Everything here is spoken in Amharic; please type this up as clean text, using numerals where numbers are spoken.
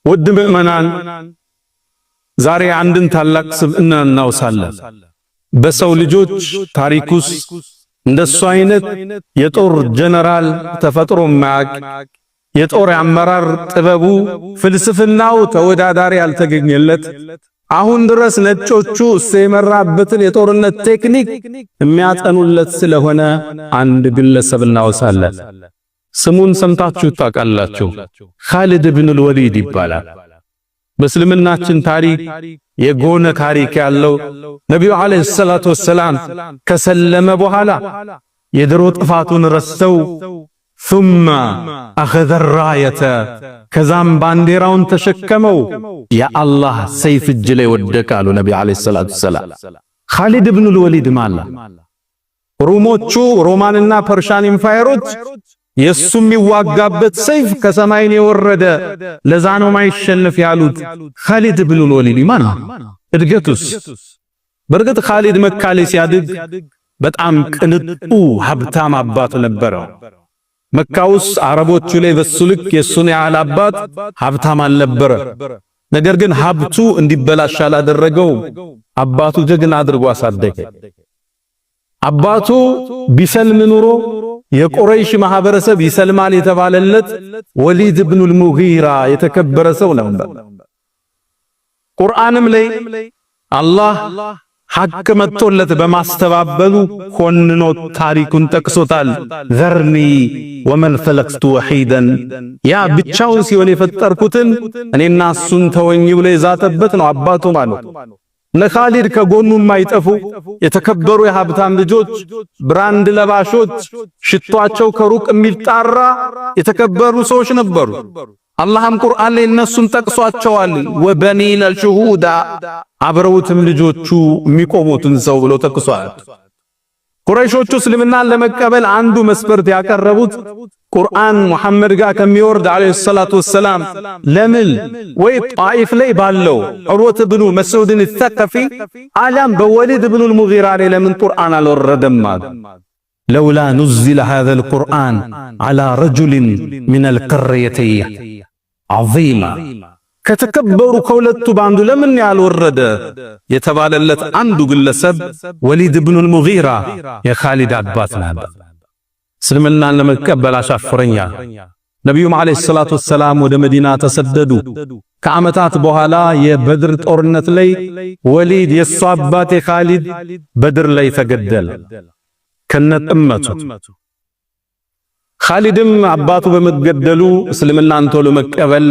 ውድ ምእመናን ዛሬ አንድን ታላቅ ስብዕና እናውሳለን። በሰው ልጆች ታሪክ ውስጥ እንደሱ አይነት የጦር ጀነራል ተፈጥሮ ማያቅ የጦር አመራር ጥበቡ ፍልስፍናው ተወዳዳሪ ያልተገኘለት አሁን ድረስ ነጮቹ እሱ የመራበትን የጦርነት ቴክኒክ የሚያጠኑለት ስለሆነ አንድ ግለሰብ እናውሳለን። ስሙን ሰምታችሁ ታውቃላችሁ። ኻሊድ ኢብኑ አልወሊድ ይባላል። በእስልምናችን ታሪክ የጎነ ታሪክ ያለው ነብዩ አለይሂ ሰላቱ ወሰላም ከሰለመ በኋላ የድሮ ጥፋቱን ረስተው ثم اخذ الرايه ከዛም ባንዲራውን ተሸከመው የአላህ ሰይፍ እጅ ላይ ወደቃሉ ነብዩ አለይሂ ሰላቱ ወሰላም። ኻሊድ ኢብኑ አልወሊድ ማለት ሮሞቹ ሮማንና ፐርሻን ኢምፓየሮች የሱ የሚዋጋበት ሰይፍ ከሰማይ የወረደ ለዛ ነው ማይሸነፍ ያሉት ኻሊድ ኢብኑ አልወሊድ ማለት እድገቱስ። በርግጥ ኻሊድ መካ ላይ ሲያድግ በጣም ቅንጡ ሀብታም አባት ነበረው። መካ ውስጥ አረቦቹ ላይ በሱ ልክ የሱን ያህል አባት ሀብታም አልነበረ። ነገር ግን ሀብቱ እንዲበላሽ አላደረገው። አባቱ ጀግና አድርጎ አሳደገ። አባቱ ቢሰልም ኑሮ የቁረይሽ ማህበረሰብ ይሰልማል የተባለለት ወሊድ ኢብኑ አልሙጊራ የተከበረ ሰው ነበር። ቁርአንም ላይ አላህ ሐቅ መጥቶለት በማስተባበሉ ኮንኖ ታሪኩን ጠቅሶታል። ዘርኒ ወመን ፈለክቱ ወሂደን ያ ብቻውን ሲሆን የፈጠርኩትን እኔና እሱን ተወኝ ብሎ የዛተበት ነው አባቱ ማለት። ለኻሊድ ከጎኑ የማይጠፉ የተከበሩ የሀብታም ልጆች፣ ብራንድ ለባሾች፣ ሽቷቸው ከሩቅ የሚጣራ የተከበሩ ሰዎች ነበሩ። አላህም ቁርአን ላይ እነሱን ጠቅሷቸዋል። ወበኒነ ሹሁዳ አብረውትም ልጆቹ የሚቆሙትን ሰው ብሎ ጠቅሷል። ቁረይሾቹ እስልምናን ለመቀበል አንዱ መስፈርት ያቀረቡት ቁርአን መሐመድ ጋር ከሚወርድ አለይሂ ሰላቱ ወሰላም ለምን ወይ ጣኢፍ ላይ ባለው ዑርወት ኢብኑ መስዑድን ተቀፊ አላም በወሊድ ኢብኑ አልሙጊራ ላይ ለምን ቁርአን አልወረደም ማለት ለውላ ኑዝለ ሃዛል ቁርአን አላ ረጁሊን ሚነል ቀርየተይን ዐዚማ ከተከበሩ ከሁለቱ ባንዱ ለምን ያልወረደ የተባለለት አንዱ ግለሰብ ወሊድ ኢብኑ አልሙጊራ የኻሊድ አባት ነበር። እስልምናን ለመቀበል አሻፈረኛ። ነብዩም አለይሂ ሰላቱ ወሰላም ወደ መዲና ተሰደዱ። ከዓመታት በኋላ የበድር ጦርነት ላይ ወሊድ የሱ አባት የኻሊድ በድር ላይ ተገደለ ከነጥመቱ። ኻሊድም አባቱ በመገደሉ እስልምናን ቶሎ መቀበል